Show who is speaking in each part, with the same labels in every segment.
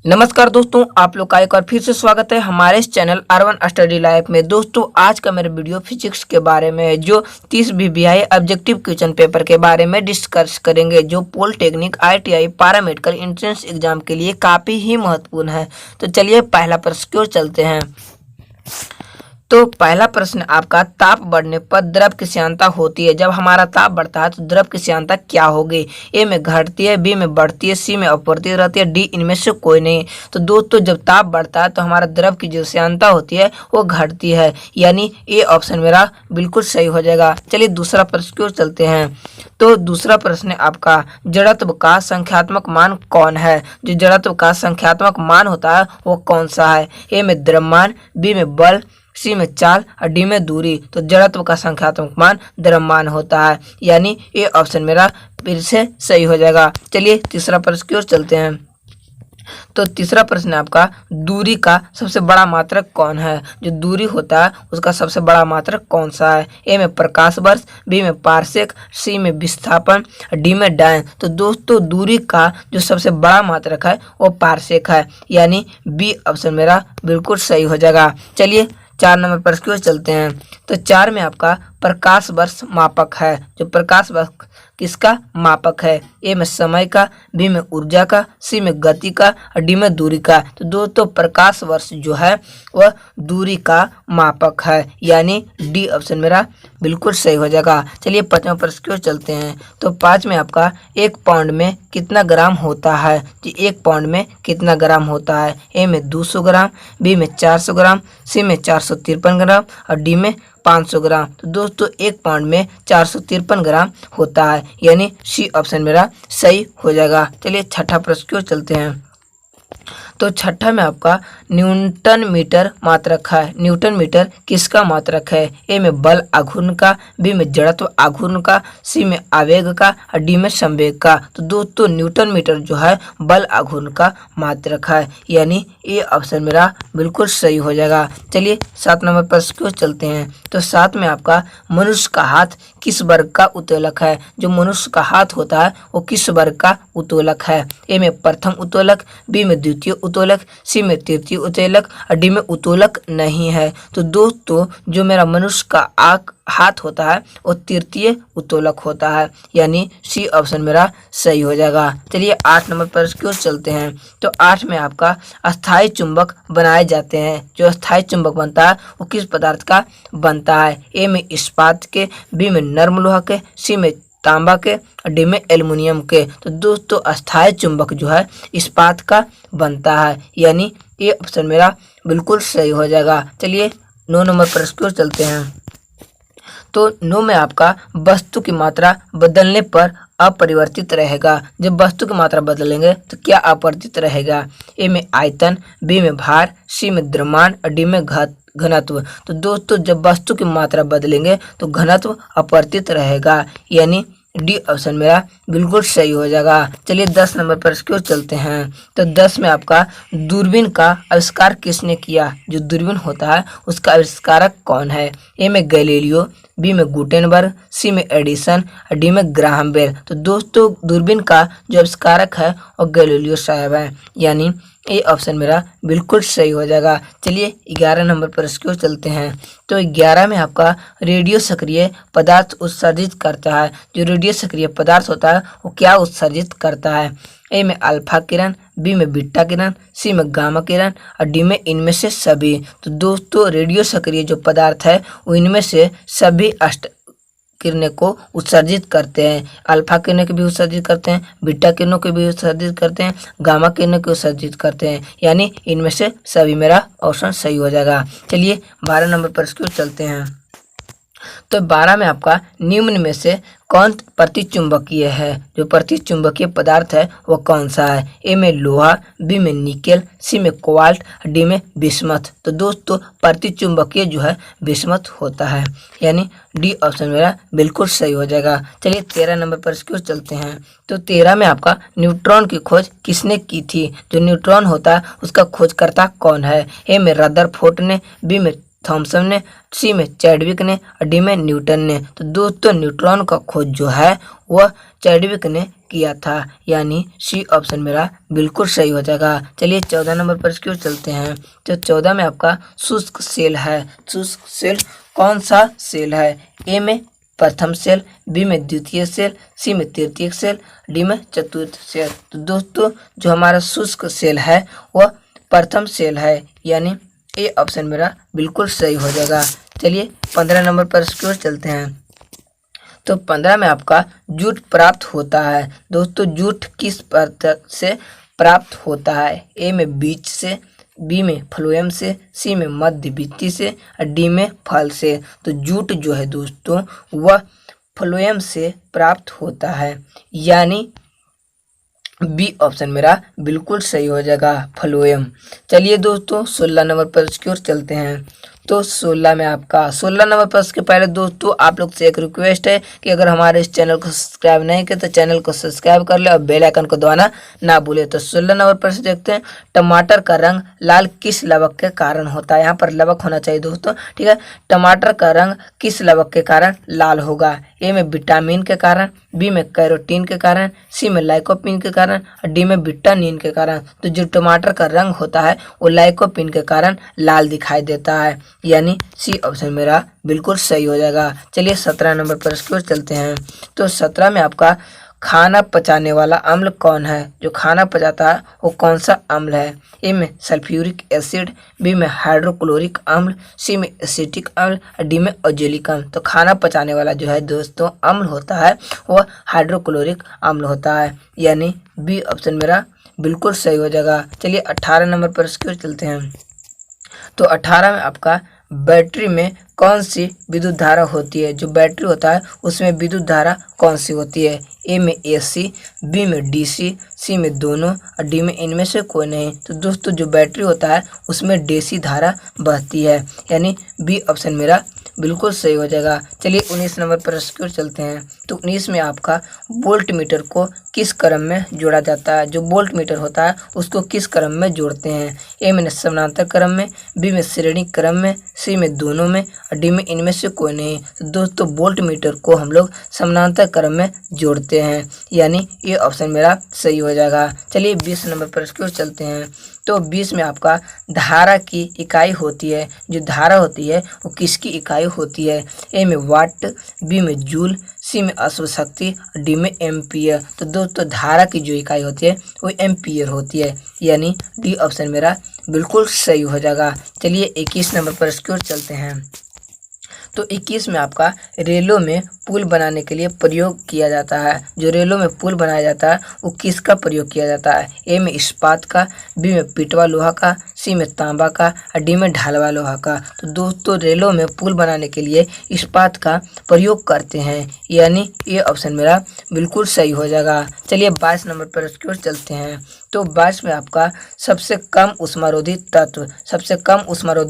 Speaker 1: नमस्कार दोस्तों, आप लोग का एक बार फिर से स्वागत है हमारे इस चैनल R1 स्टडी लाइफ में। दोस्तों, आज का मेरा वीडियो फिजिक्स के बारे में है, जो 30 BBI ऑब्जेक्टिव क्वेश्चन पेपर के बारे में डिस्कस करेंगे, जो polytechnic, ITI, paramedical entrance exam के लिए काफ़ी ही महत्वपूर्ण है। तो चलिए पहला प्रश्न की ओर चलते हैं। तो पहला प्रश्न आपका, ताप बढ़ने पर द्रव की श्यानता होती है। जब हमारा ताप बढ़ता है तो द्रव की श्यानता क्या होगी? ए में घटती है, बी में बढ़ती है, सी में अपवर्तित रहती है, डी इनमें से कोई नहीं। तो दोस्तों, जब ताप बढ़ता है तो हमारा द्रव की जो श्यानता होती है वो घटती है, यानी ए ऑप्शन मेरा बिल्कुल सही हो जाएगा। चलिए दूसरा प्रश्न की ओर चलते हैं। तो दूसरा प्रश्न आपका, जड़त्व का संख्यात्मक मान कौन है? जो जड़त्व का संख्यात्मक मान होता है वो कौन सा है? ए में द्रव्यमान, बी में बल, सी में चाल और डी में दूरी। तो जड़त्व का संख्यात्मक मान द्रव्यमान होता है, यानी ये ऑप्शन मेरा फिर से सही हो जाएगा। चलिए तीसरा प्रश्न की ओर चलते हैं। तो तीसरा प्रश्न आपका, दूरी का सबसे बड़ा मात्रक कौन है? जो दूरी होता है उसका सबसे बड़ा मात्रक कौन सा है? ए में प्रकाश वर्ष, बी में पारसेक, सी में विस्थापन, डी में डायन। तो दोस्तों, दूरी का जो सबसे बड़ा मात्रक है वो पारसेक है, यानी बी ऑप्शन मेरा बिल्कुल सही हो जाएगा। चलिए 4 नंबर प्रश्न की ओर चलते हैं। तो 4 में आपका प्रकाश वर्ष मापक है। जो प्रकाश वर्ष किसका मापक है? ए में समय का, बी में ऊर्जा का, सी में गति का और डी में दूरी का। तो दोस्तों, प्रकाश वर्ष जो है वह दूरी का मापक है, यानी डी ऑप्शन मेरा बिल्कुल सही हो जाएगा। चलिए 5वां प्रश्न की ओर चलते हैं। तो 5 में आपका, 1 पाउंड में कितना ग्राम होता है? जी 1 पाउंड में कितना ग्राम होता है? ए में 200 ग्राम, बी में 400 ग्राम, सी में 453 ग्राम और डी में 500 ग्राम। तो दोस्तों, 1 पाउंड में 453 ग्राम होता है, यानी सी ऑप्शन मेरा सही हो जाएगा। चलिए 6ठा प्रश्न की ओर चलते हैं। तो 6ठा में आपका, न्यूटन मीटर मात्रक है। न्यूटन मीटर किसका मात्रक है? ए में बल आघूर्ण का, बी में जड़त्व आघूर्ण का, सी में आवेग का और डी में संवेग का। तो दोस्तों, न्यूटन मीटर जो है बल आघूर्ण का मात्रक है, यानी ये ऑप्शन मेरा बिल्कुल सही हो जाएगा। चलिए 7 नंबर प्रश्न की ओर चलते हैं। तो 7 में आपका, मनुष्य का हाथ किस वर्ग का उत्तोलक है? जो मनुष्य का हाथ होता है वो किस वर्ग का उत्तोलक है? ए में प्रथम उत्तोलक, बी में द्वितीय उत्तोलक, सी में तृतीय उत्तोलक और डी में उत्तोलक नहीं है। तो दोस्तों, जो मेरा मनुष्य का हाथ होता है वो तृतीय उत्तोलक होता है, यानी सी ऑप्शन मेरा सही हो जाएगा। चलिए 8 नंबर प्रश्न की ओर चलते हैं। तो 8 में आपका, अस्थाई चुंबक बनाए जाते हैं। जो अस्थाई चुंबक बनता है वो किस पदार्थ का बनता है? ए में इस्पात के, बी में नर्म लोहा के, सी में तांबा के और डी में एल्युमिनियम के। तो दोस्तों, अस्थाई चुंबक जो है इस्पात का बनता है, यानी ये ऑप्शन मेरा बिल्कुल सही हो जाएगा। चलिए 9 नंबर प्रश्न की ओर चलते हैं। तो 9 में आपका, वस्तु की मात्रा बदलने पर अपरिवर्तित रहेगा। जब वस्तु की मात्रा बदलेंगे तो क्या अपरिवर्तित रहेगा? ए में आयतन, बी में भार, सी में द्रव्यमान और डी में घनत्व। तो दोस्तों, जब वस्तु की मात्रा बदलेंगे तो घनत्व अपरिवर्तित रहेगा, यानी डी ऑप्शन मेरा बिल्कुल सही हो जाएगा। चलिए 10 नंबर प्रश्न की ओर चलते हैं। तो 10 में आपका, दूरबीन का आविष्कार किसने किया? जो दूरबीन होता है उसका आविष्कारक कौन है? ए में गैलीलियो, बी में गुटेनबर्ग, सी में एडिसन और डी में ग्राहम बेल। तो दोस्तों, दूरबीन का जो आविष्कारक है वो गैलीलियो साहब है, यानी ये ऑप्शन मेरा बिल्कुल सही हो जाएगा। चलिए 11 नंबर प्रश्न की ओर चलते हैं। तो 11 में आपका, रेडियो सक्रिय पदार्थ उत्सर्जित करता है। जो रेडियो सक्रिय पदार्थ होता है वो क्या उत्सर्जित करता है? ए में अल्फा किरण, बी में बीटा किरण, सी में गामा किरण और डी में इनमें से सभी। तो दोस्तों, रेडियो सक्रिय जो पदार्थ है वो इनमें से सभी किरणें को उत्सर्जित करते हैं। अल्फा किरणें को भी उत्सर्जित करते हैं, बीटा किरणों को भी उत्सर्जित करते हैं, गामा किरणों को उत्सर्जित करते हैं, यानी इनमें से सभी मेरा ऑप्शन सही हो जाएगा। चलिए 12 नंबर प्रश्न की ओर चलते हैं। तो 12 में आपका, निम्न में से कौन प्रतिचुंबकीय है? जो प्रतिचुंबकीय पदार्थ है वो कौन सा है? ए में लोहा, बी में निकेल, सी में कोबाल्ट, डी में बिस्मथ। तो दोस्तों, प्रतिचुंबकीय जो है बिस्मथ होता है, यानी डी ऑप्शन मेरा बिल्कुल सही हो जाएगा। चलिए 13 नंबर प्रश्न की ओर चलते हैं। तो 13 में आपका, न्यूट्रॉन की खोज किसने की थी? जो न्यूट्रॉन होता है उसका खोजकर्ता कौन है? ए में रदरफोर्ड ने, बी में थॉमसन ने, सी में चैडविक ने और डी में न्यूटन ने। तो दोस्तों, न्यूट्रॉन का खोज जो है वह चैडविक ने किया था, यानी सी ऑप्शन मेरा बिल्कुल सही हो जाएगा। चलिए 14 नंबर पर क्यों चलते हैं। तो 14 में आपका शुष्क सेल है। शुष्क सेल कौन सा सेल है? ए में प्रथम सेल, बी में द्वितीय सेल, सी में तृतीय सेल, डी में चतुर्थ सेल। तो दोस्तों जो हमारा शुष्क सेल है वह प्रथम सेल है, यानी ए ऑप्शन मेरा बिल्कुल सही हो जाएगा। चलिए 15 नंबर पर क्यों चलते हैं। तो 15 में आपका जूट प्राप्त होता है। दोस्तों जूट किस पदार्थ से प्राप्त होता है? ए में बीज से, बी में फ्लोएम से, सी में मध्यवित्ती से और डी में फल से। तो जूट जो है दोस्तों वह फ्लोएम से प्राप्त होता है, यानी बी ऑप्शन मेरा बिल्कुल सही हो जाएगा, फ्लोएम। चलिए दोस्तों 16 नंबर पर की ओर चलते हैं। तो 16 में आपका 16 नंबर पर उसके पहले दोस्तों आप लोग से एक रिक्वेस्ट है कि अगर हमारे इस चैनल को सब्सक्राइब नहीं किया तो चैनल को सब्सक्राइब कर ले और बेल आइकन को दबाना ना भूले। तो 16 नंबर पर से देखते हैं, टमाटर का रंग लाल किस लवक के कारण होता है? यहाँ पर लवक होना चाहिए दोस्तों, ठीक है। टमाटर का रंग किस लवक के कारण लाल होगा? ए में विटामिन के कारण, बी में कैरोटीन के कारण, सी में लाइकोपीन के कारण और डी में विटानिन के कारण। तो जो टमाटर का रंग होता है वो लाइकोपीन के कारण लाल दिखाई देता है, यानी सी ऑप्शन मेरा बिल्कुल सही हो जाएगा। चलिए 17 नंबर पर इसकी ओर चलते हैं। तो 17 में आपका खाना पचाने वाला अम्ल कौन है? जो खाना पचाता है वो कौन सा अम्ल है? ए में सल्फ्यूरिक एसिड, बी में हाइड्रोक्लोरिक अम्ल, सी में एसिटिक अम्ल और डी में ऑक्जेलिक अम्ल। तो खाना पचाने वाला जो है दोस्तों अम्ल होता है वह हाइड्रोक्लोरिक अम्ल होता है, यानी बी ऑप्शन मेरा बिल्कुल सही हो जाएगा। चलिए 18 नंबर पर इसकी ओर चलते हैं। तो 18 में आपका बैटरी में कौन सी विद्युत धारा होती है? जो बैटरी होता है उसमें विद्युत धारा कौन सी होती है? ए में एसी, बी में डीसी, सी में दोनों और डी में इनमें से कोई नहीं। तो दोस्तों जो बैटरी होता है उसमें डीसी धारा बहती है, यानी बी ऑप्शन मेरा बिल्कुल सही हो जाएगा। चलिए 19 नंबर पर इसकी ओर चलते हैं। तो 19 में आपका वोल्ट मीटर को किस क्रम में जोड़ा जाता है? जो वोल्ट मीटर होता है उसको किस क्रम में जोड़ते हैं? ए में समानांतर क्रम में, बी में श्रेणी क्रम में, सी में दोनों में और डी में इनमें से कोई नहीं। तो दोस्तों वोल्ट मीटर को हम लोग समानांतर क्रम में जोड़ते हैं, यानी ये ऑप्शन मेरा सही हो जाएगा। चलिए 20 नंबर पर इसकी ओर चलते हैं। तो 20 में आपका धारा की इकाई होती है। जो धारा होती है वो किसकी इकाई होती है? ए में वाट, बी में जूल, सी में अश्व शक्ति और डी में एम्पियर। तो दोस्तों धारा की जो इकाई होती है वो एम्पियर होती है, यानी डी ऑप्शन मेरा बिल्कुल सही हो जाएगा। चलिए 21 नंबर पर इसकी ओर चलते हैं। तो 21 में आपका रेलों में पुल बनाने के लिए प्रयोग किया जाता है। जो रेलों में पुल बनाया जाता है वो किसका प्रयोग किया जाता है? ए में इस्पात का, बी में पिटवा लोहा का, सी में तांबा का और डी में ढालवा लोहा का। तो दोस्तों रेलों में पुल बनाने के लिए इस्पात का प्रयोग करते हैं, यानी ये ऑप्शन मेरा बिल्कुल सही हो जाएगा। चलिए 22 नंबर पर इसकी ओर चलते हैं। तो 22 में आपका सबसे कम उष्मारोधी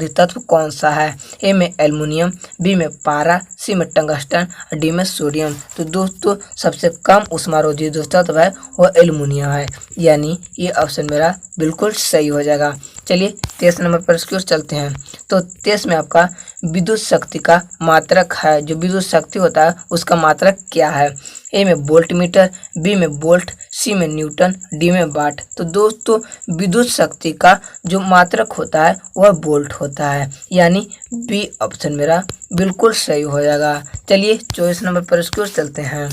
Speaker 1: तत्व कौन सा है? ए में एल्युमिनियम, बी में पारा, सी में टंगस्टन और डी में सोडियम। तो दोस्तों सबसे कम उष्मारोधी जो तत्व है वह एल्युमिनियम है, यानी ये ऑप्शन मेरा बिल्कुल सही हो जाएगा। चलिए 23 नंबर पर इसकी ओर चलते हैं। तो 23 में आपका विद्युत शक्ति का मात्रक है। जो विद्युत शक्ति होता है उसका मात्रक क्या है? ए में वोल्ट मीटर, बी में वोल्ट, सी में न्यूटन, डी में वाट। तो दोस्तों विद्युत शक्ति का जो मात्रक होता है वह वोल्ट होता है, यानी बी ऑप्शन मेरा बिल्कुल सही हो जाएगा। चलिए 24 नंबर पर इसकी ओर चलते हैं।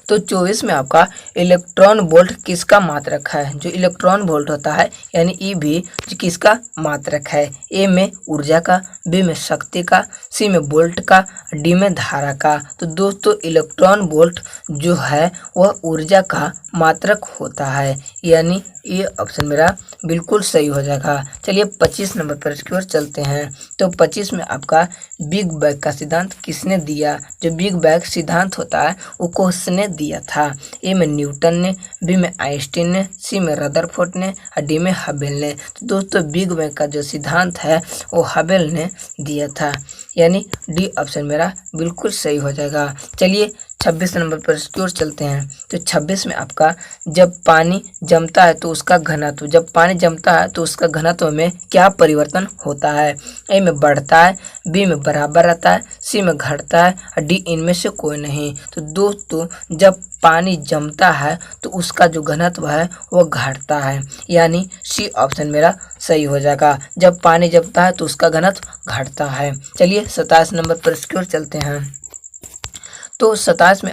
Speaker 1: तो 24 में आपका इलेक्ट्रॉन वोल्ट किसका मात्रक है? जो इलेक्ट्रॉन वोल्ट होता है यानी ईवी किसका मात्रक है? ए में ऊर्जा का, बी में शक्ति का, सी में वोल्ट का, डी में धारा का। तो दोस्तों इलेक्ट्रॉन वोल्ट जो है वह ऊर्जा का मात्रक होता है, यानी ये ऑप्शन मेरा बिल्कुल सही हो जाएगा। चलिए 25 नंबर पर इसकी ओर चलते हैं। तो 25 में आपका बिग बैंग का सिद्धांत किसने दिया? जो बिग बैंग सिद्धांत होता है वो किसने दिया था? ए में न्यूटन ने, बी में आइंस्टीन ने, सी में रदरफोर्ड ने और डी में हबल ने। तो दोस्तों बिग बैंग का जो सिद्धांत है वो हबल ने दिया था, यानी डी ऑप्शन मेरा बिल्कुल सही हो जाएगा। चलिए 26 नंबर पर इसकी ओर चलते हैं। तो 26 में आपका जब पानी जमता है तो उसका घनत्व, जब पानी जमता है तो उसका घनत्व में क्या परिवर्तन होता है। ए में बढ़ता है, बी में बराबर रहता है, सी में घटता है और डी इनमें से कोई नहीं। तो दोस्तों जब पानी जमता है तो उसका जो घनत्व है वो घटता है, यानी सी ऑप्शन मेरा सही हो जाएगा। जब पानी जमता है तो उसका घनत्व घटता है। चलिए 27 नंबर पर इसकी ओर चलते हैं। तो 27 में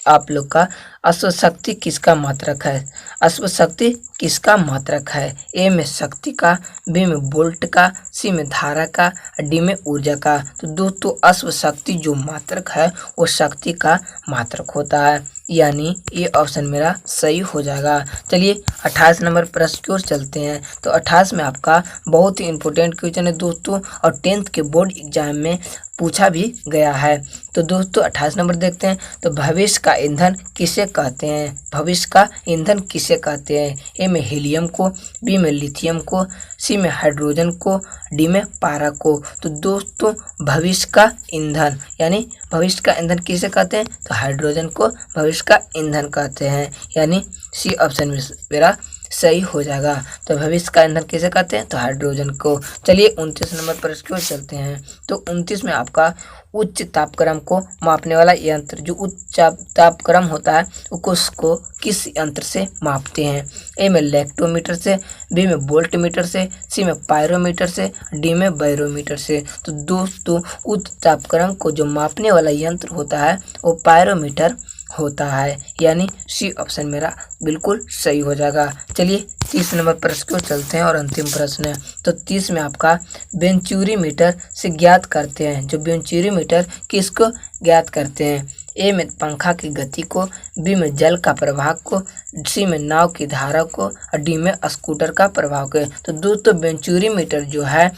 Speaker 1: आप लोग का अश्व शक्ति किसका मात्रक है। अश्व शक्ति किसका मात्रक है। ए में शक्ति का, बी में वोल्ट का, सी में धारा का, डी में ऊर्जा का। तो दोस्तों अश्व शक्ति जो मात्रक है वो शक्ति का मात्रक होता है, यानी ये ऑप्शन मेरा सही हो जाएगा। चलिए 28 नंबर प्रश्न की ओर चलते हैं। तो 28 में आपका बहुत ही इंपॉर्टेंट क्वेश्चन है दोस्तों, और 10th के बोर्ड एग्जाम में पूछा भी गया है। तो दोस्तों 28 नंबर देखते हैं। तो भविष्य का ईंधन किसे कहते हैं। भविष्य का ईंधन किसे कहते हैं। ए में हीलियम को, बी में लिथियम को, सी में हाइड्रोजन को, डी में पारा को। तो दोस्तों भविष्य का ईंधन, यानी भविष्य का ईंधन किसे कहते हैं। तो हाइड्रोजन को भविष्य का ईंधन कहते हैं, यानी सी ऑप्शन मेरा सही हो जाएगा। तो भविष्य का ईंधन किसे कहते हैं। तो हाइड्रोजन को। चलिए 29 नंबर पर इसकी ओर चलते हैं। तो 29 में आपका उच्च तापक्रम को मापने वाला यंत्र, जो उच्च तापक्रम होता है उसको किस यंत्र से मापते हैं। ए में लैक्टोमीटर से, बी में वोल्टमीटर से, सी में पायरोमीटर से, डी में बैरोमीटर से। तो दोस्तों उच्च तापक्रम को जो मापने वाला यंत्र होता है वो पायरोमीटर होता है, यानी सी ऑप्शन मेरा बिल्कुल सही हो जाएगा। चलिए 30 नंबर प्रश्न को चलते हैं और अंतिम प्रश्न है। तो 30 में आपका वेंचुरी मीटर से ज्ञात करते हैं। जो वेंचुरी मीटर किसको ज्ञात करते हैं। ए में पंखा की गति को, बी में जल का प्रवाह को, सी में नाव की धारा को और डी में स्कूटर का प्रभाव को। तो दोस्तों वेंचुरी मीटर जो है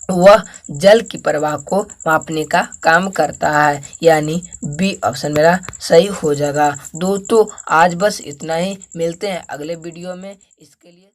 Speaker 1: वह जल की प्रवाह को मापने का काम करता है, यानी बी ऑप्शन मेरा सही हो जाएगा। दोस्तों आज बस इतना ही, मिलते हैं अगले वीडियो में। इसके लिए